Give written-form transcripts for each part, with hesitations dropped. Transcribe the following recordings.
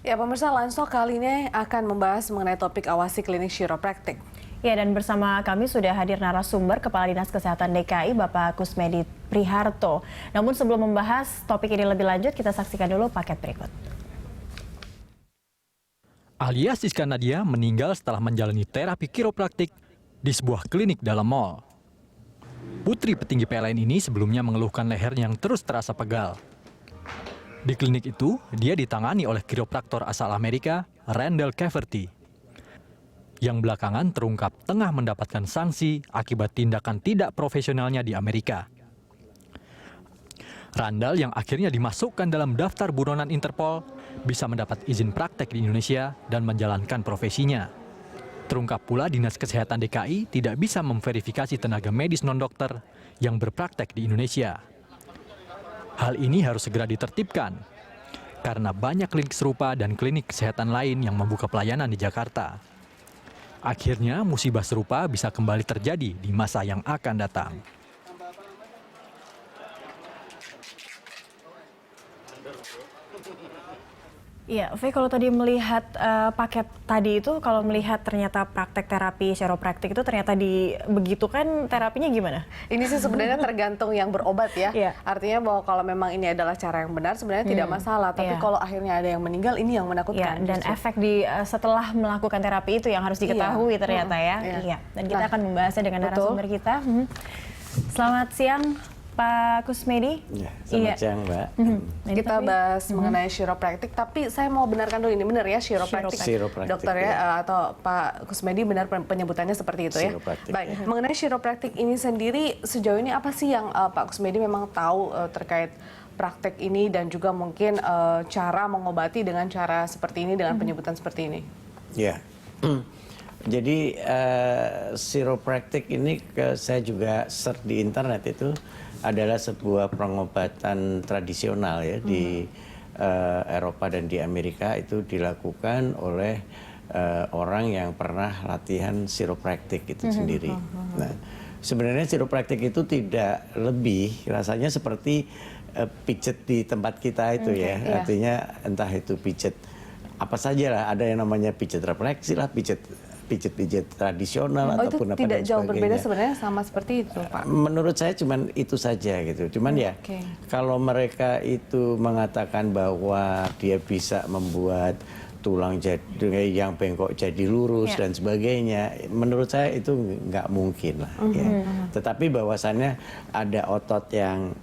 Ya, pemirsa, Lansok kali ini akan membahas mengenai topik awasi klinik chiropractic. Ya, dan bersama kami sudah hadir narasumber Kepala Dinas Kesehatan DKI, Bapak Kusmedi Priharto. Namun sebelum membahas topik ini lebih lanjut, kita saksikan dulu paket berikut. Alia Siska Nadia meninggal setelah menjalani terapi chiropractic di sebuah klinik dalam mal. Putri petinggi PLN ini sebelumnya mengeluhkan lehernya yang terus terasa pegal. Di klinik itu, dia ditangani oleh chiropraktor asal Amerika, Randall Cafferty, yang belakangan terungkap tengah mendapatkan sanksi akibat tindakan tidak profesionalnya di Amerika. Randall yang akhirnya dimasukkan dalam daftar buronan Interpol bisa mendapat izin praktek di Indonesia dan menjalankan profesinya. Terungkap pula Dinas Kesehatan DKI tidak bisa memverifikasi tenaga medis non-dokter yang berpraktek di Indonesia. Hal ini harus segera ditertibkan, karena banyak klinik serupa dan klinik kesehatan lain yang membuka pelayanan di Jakarta. Akhirnya musibah serupa bisa kembali terjadi di masa yang akan datang. Iya, V, kalau tadi melihat paket tadi itu, kalau melihat ternyata praktek terapi chiropractic itu ternyata begitu kan terapinya gimana? Ini sih sebenarnya tergantung yang berobat ya. Iya. Artinya bahwa kalau memang ini adalah cara yang benar sebenarnya tidak masalah. Tapi kalau akhirnya ada yang meninggal, ini yang menakutkan. Dan efek setelah melakukan terapi itu yang harus diketahui ternyata ya. Iya. Dan kita akan membahasnya dengan narasumber kita. Selamat siang, Pak Kusmedi. Ya, selamat siang, Mbak. Kita bahas mengenai chiropractic, tapi saya mau benarkan dulu, ini benar ya chiropractic, dokter ya, atau Pak Kusmedi benar penyebutannya seperti itu ya. Baik, mengenai chiropractic ini sendiri sejauh ini apa sih yang Pak Kusmedi memang tahu terkait praktek ini dan juga mungkin cara mengobati dengan cara seperti ini dengan penyebutan seperti ini? Ya. Jadi chiropractic ini saya juga search di internet itu adalah sebuah pengobatan tradisional ya di Eropa dan di Amerika, itu dilakukan oleh orang yang pernah latihan chiropractic itu sendiri. Nah, sebenarnya chiropractic itu tidak lebih rasanya seperti pijet di tempat kita itu ya. Artinya entah itu pijet apa saja lah, ada yang namanya pijet refleksi lah, pijet tradisional ataupun apa dan sebagainya. Itu tidak jauh berbeda sebenarnya, sama seperti itu, Pak? Menurut saya cuman itu saja gitu. Cuman kalau mereka itu mengatakan bahwa dia bisa membuat tulang jadi yang bengkok jadi lurus dan sebagainya, menurut saya itu nggak mungkin lah. Tetapi bahwasannya ada otot yang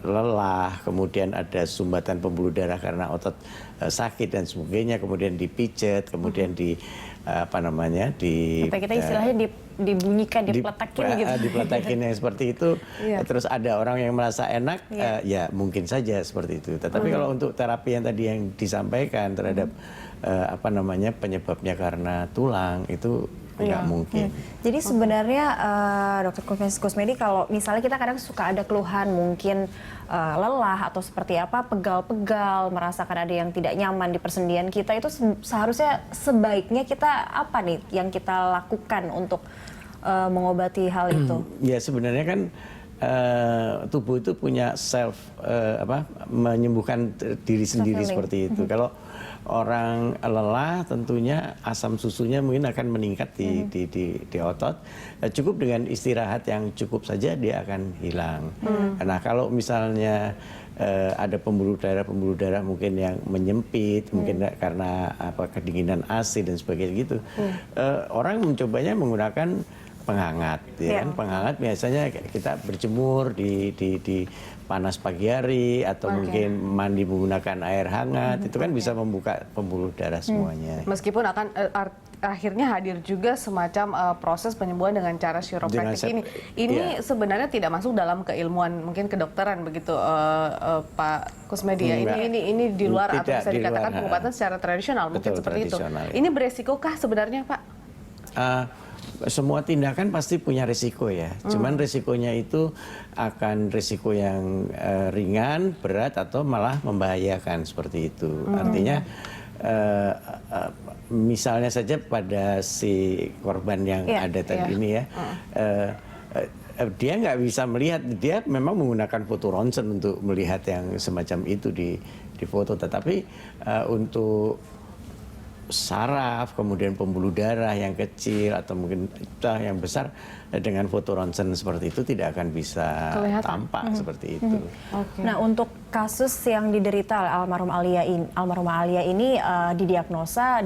lelah, kemudian ada sumbatan pembuluh darah karena otot sakit dan sebagainya, kemudian dipijet, kemudian Sampai kita istilahnya dibunyikan, dipletakin gitu. Dipletakin yang seperti itu. Terus ada orang yang merasa enak, ya mungkin saja seperti itu. Tetapi kalau untuk terapi yang tadi yang disampaikan terhadap penyebabnya karena tulang, itu nggak mungkin. Jadi sebenarnya Dokter Kusmedi, kalau misalnya kita kadang suka ada keluhan mungkin lelah atau seperti apa, pegal-pegal, merasakan ada yang tidak nyaman di persendian kita, itu seharusnya sebaiknya kita apa nih yang kita lakukan untuk mengobati hal itu? Ya sebenarnya kan tubuh itu punya menyembuhkan diri sendiri seperti itu. Kalau orang lelah tentunya asam susunya mungkin akan meningkat di otot. Cukup dengan istirahat yang cukup saja dia akan hilang. Nah kalau misalnya ada pembuluh darah mungkin yang menyempit, mungkin karena kedinginan AC dan sebagainya gitu, orang mencobanya menggunakan penghangat, ya kan? Penghangat biasanya kita berjemur di panas pagi hari atau mungkin mandi menggunakan air hangat, itu kan bisa membuka pembuluh darah semuanya. Meskipun akan akhirnya hadir juga semacam proses penyembuhan dengan cara chiropractic ini sebenarnya tidak masuk dalam keilmuan mungkin kedokteran begitu, Pak Kusmedi ya. Ini di luar atau bisa dikatakan pengobatan secara tradisional mungkin seperti itu. Ini beresikokah sebenarnya, Pak? Semua tindakan pasti punya risiko ya. Cuman risikonya itu akan risiko yang ringan, berat, atau malah membahayakan seperti itu. Artinya misalnya saja pada si korban yang ada tadi ini ya, dia nggak bisa melihat, dia memang menggunakan foto ronsen untuk melihat yang semacam itu di foto, tetapi untuk saraf, kemudian pembuluh darah yang kecil atau mungkin yang besar, dengan foto ronsen seperti itu tidak akan bisa tampak seperti itu. Nah, untuk kasus yang diderita oleh almarhumah Alia ini didiagnosa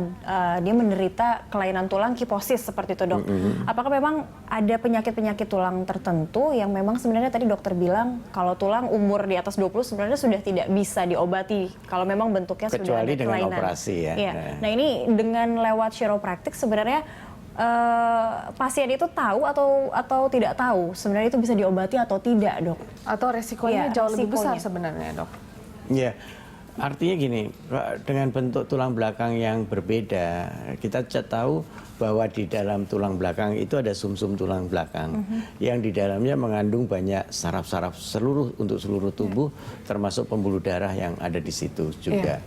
dia menderita kelainan tulang kiposis seperti itu, Dok. Apakah memang ada penyakit-penyakit tulang tertentu yang memang sebenarnya tadi dokter bilang kalau tulang umur di atas 20 sebenarnya sudah tidak bisa diobati kalau memang bentuknya sudah ada kelainan. Kecuali dengan operasi ya. Iya. Nah, ini dengan lewat chiropractic sebenarnya pasien itu tahu atau tidak tahu sebenarnya itu bisa diobati atau tidak, Dok? Atau resikonya jauh lebih besar sebenarnya, Dok? Ya, artinya gini, dengan bentuk tulang belakang yang berbeda, kita tahu bahwa di dalam tulang belakang itu ada sumsum tulang belakang yang di dalamnya mengandung banyak saraf-saraf untuk seluruh tubuh, termasuk pembuluh darah yang ada di situ juga.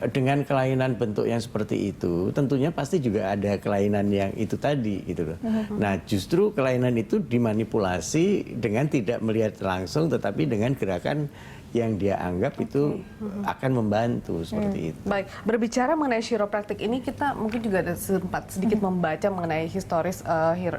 Dengan kelainan bentuk yang seperti itu, tentunya pasti juga ada kelainan yang itu tadi, gitu loh. Nah, justru kelainan itu dimanipulasi dengan tidak melihat langsung, tetapi dengan gerakan yang dia anggap itu akan membantu seperti itu. Baik, berbicara mengenai chiropractic ini, kita mungkin juga ada sempat sedikit membaca mengenai historis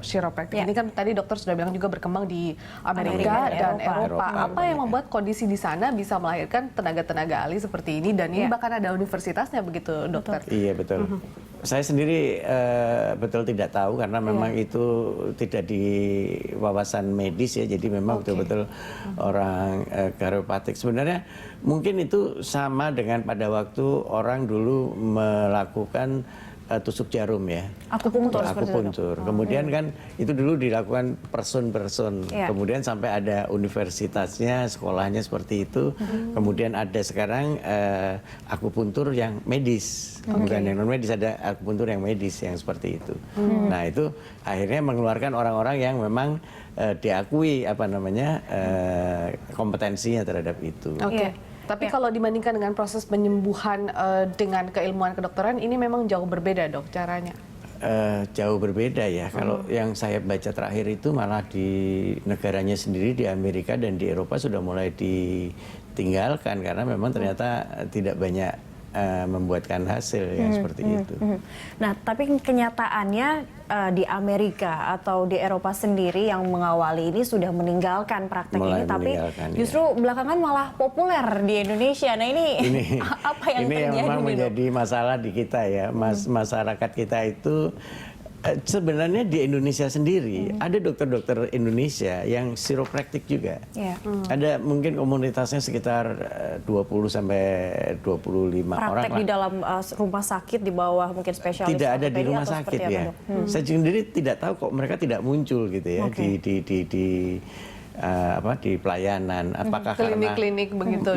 chiropractic. Ini kan tadi dokter sudah bilang juga berkembang di Amerika dan Eropa. Apa yang membuat kondisi di sana bisa melahirkan tenaga-tenaga ahli seperti ini, dan ini bahkan ada universitasnya begitu, dokter? Iya, betul. Saya sendiri betul tidak tahu karena memang itu tidak di wawasan medis ya, jadi memang betul-betul orang chiropractic. Sebenarnya mungkin itu sama dengan pada waktu orang dulu melakukan tusuk jarum ya. Akupuntur. Kemudian kan itu dulu dilakukan person, kemudian sampai ada universitasnya, sekolahnya seperti itu. Kemudian ada sekarang akupuntur yang medis, bukan yang non medis, ada akupuntur yang medis yang seperti itu. Nah, itu akhirnya mengeluarkan orang-orang yang memang diakui kompetensinya terhadap itu. Tapi kalau dibandingkan dengan proses penyembuhan dengan keilmuan kedokteran, ini memang jauh berbeda, Dok, caranya? Jauh berbeda ya. Kalau yang saya baca terakhir itu malah di negaranya sendiri, di Amerika dan di Eropa sudah mulai ditinggalkan karena memang ternyata tidak banyak membuatkan hasil yang seperti itu. Nah, tapi kenyataannya di Amerika atau di Eropa sendiri yang mengawali ini sudah meninggalkan praktek ini, tapi justru belakangan malah populer di Indonesia. Nah, ini apa yang terjadi? Ini memang menjadi masalah di kita ya, masyarakat kita itu. Sebenarnya di Indonesia sendiri ada dokter-dokter Indonesia yang chiropractic juga. Ada mungkin komunitasnya sekitar 20 sampai 25 orang. Praktek di dalam rumah sakit di bawah mungkin spesialis. Tidak ada di rumah sakit ya. Saya sendiri tidak tahu kok mereka tidak muncul gitu ya di pelayanan. Apakah klinik-klinik begitu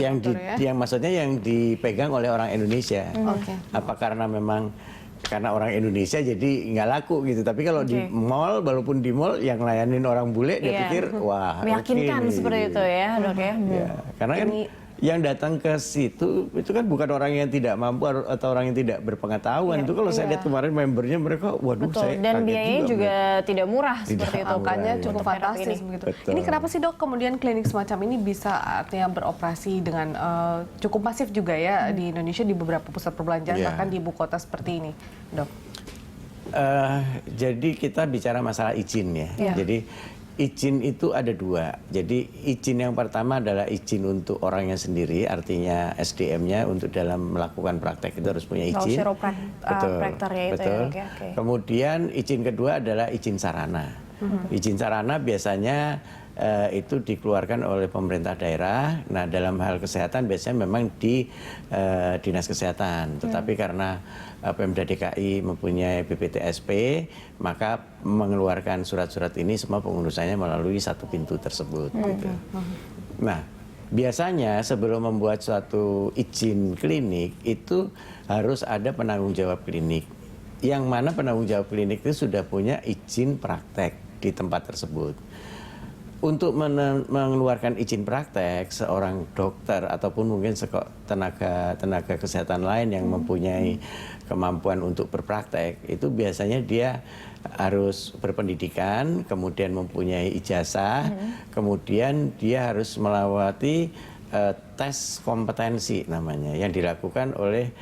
yang maksudnya yang dipegang oleh orang Indonesia. Apa karena memang karena orang Indonesia jadi nggak laku gitu, tapi kalau di mall, walaupun di mall yang layanin orang bule dia pikir wah meyakinkan seperti itu ya, Dok ya. Karena kan yang datang ke situ itu kan bukan orang yang tidak mampu atau orang yang tidak berpengetahuan. Itu kalau saya lihat kemarin membernya mereka, waduh, saya dan biayanya juga tidak murah seperti itu. Makanya cukup fantastis begitu. Ini kenapa sih, Dok, kemudian klinik semacam ini bisa artinya beroperasi dengan cukup masif juga ya di Indonesia, di beberapa pusat perbelanjaan, bahkan di ibu kota seperti ini, Dok? Jadi kita bicara masalah izin ya. Jadi izin itu ada dua. Jadi izin yang pertama adalah izin untuk orangnya sendiri, artinya SDM-nya untuk dalam melakukan praktek itu harus punya izin. Betul. Kemudian izin kedua adalah izin sarana. Izin sarana biasanya itu dikeluarkan oleh pemerintah daerah. Nah, dalam hal kesehatan biasanya memang di dinas kesehatan. Tetapi karena Pemda DKI mempunyai BPTSP, maka mengeluarkan surat-surat ini semua pengurusannya melalui satu pintu tersebut. Gitu. Nah, biasanya sebelum membuat suatu izin klinik itu harus ada penanggung jawab klinik. Yang mana penanggung jawab klinik itu sudah punya izin praktek di tempat tersebut. Untuk mengeluarkan izin praktek, seorang dokter ataupun mungkin tenaga kesehatan lain yang mempunyai kemampuan untuk berpraktek, itu biasanya dia harus berpendidikan, kemudian mempunyai ijazah, kemudian dia harus melewati tes kompetensi namanya, yang dilakukan oleh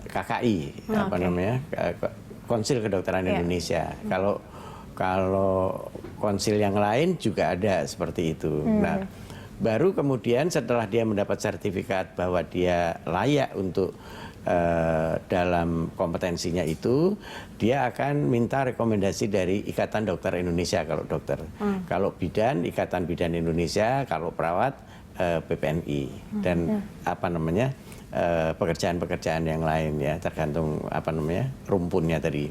KKI, Konsil Kedokteran Indonesia. Kalau konsil yang lain juga ada seperti itu. Nah, baru kemudian setelah dia mendapat sertifikat bahwa dia layak untuk dalam kompetensinya itu, dia akan minta rekomendasi dari Ikatan Dokter Indonesia kalau dokter. Kalau bidan, Ikatan Bidan Indonesia, kalau perawat PPNI, dan pekerjaan-pekerjaan yang lain ya, tergantung rumpunnya tadi.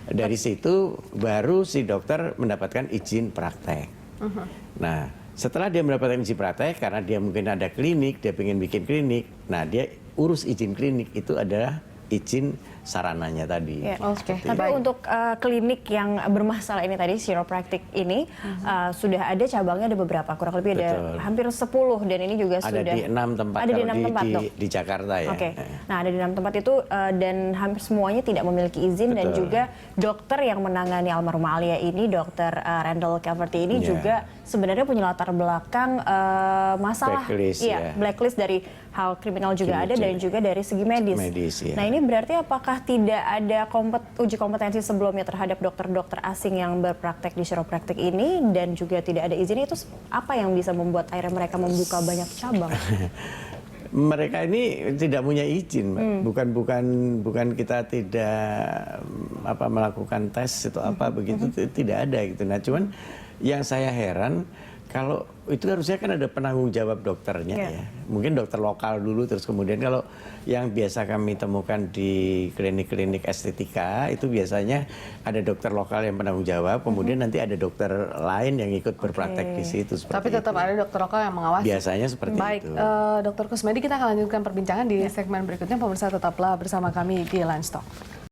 Dari situ baru si dokter mendapatkan izin praktek. Nah, setelah dia mendapatkan izin praktek, karena dia mungkin ada klinik, dia pengen bikin klinik, nah dia urus izin klinik itu adalah izin sarananya tadi. Tapi untuk klinik yang bermasalah ini tadi, chiropractic ini, sudah ada cabangnya, ada beberapa, kurang lebih ada hampir 10, dan ini juga ada sudah di 6 tempat, ada di 6 tempat di Jakarta ya. Nah, ada di 6 tempat itu, dan hampir semuanya tidak memiliki izin. Dan juga dokter yang menangani almarhumah Alia ini, Dokter Randall Cafferty ini juga sebenarnya punya latar belakang masalah blacklist dari hal kriminal juga ada, dan juga dari segi medis. Nah, ini berarti apakah tidak ada uji kompetensi sebelumnya terhadap dokter-dokter asing yang berpraktek di chiropractic ini, dan juga tidak ada izin, itu apa yang bisa membuat akhirnya mereka membuka banyak cabang? Mereka ini tidak punya izin, bukan kita tidak melakukan tes atau begitu, tidak ada gitu. Nah, cuman yang saya heran, kalau itu harusnya kan ada penanggung jawab dokternya ya. Mungkin dokter lokal dulu, terus kemudian kalau yang biasa kami temukan di klinik-klinik estetika itu biasanya ada dokter lokal yang penanggung jawab, kemudian nanti ada dokter lain yang ikut berpraktek di situ. Tapi tetap ada dokter lokal yang mengawasi. Biasanya seperti itu. Baik, Dokter Kusmedi, kita akan lanjutkan perbincangan di segmen berikutnya. Pemirsa tetaplah bersama kami di Lunch Talk.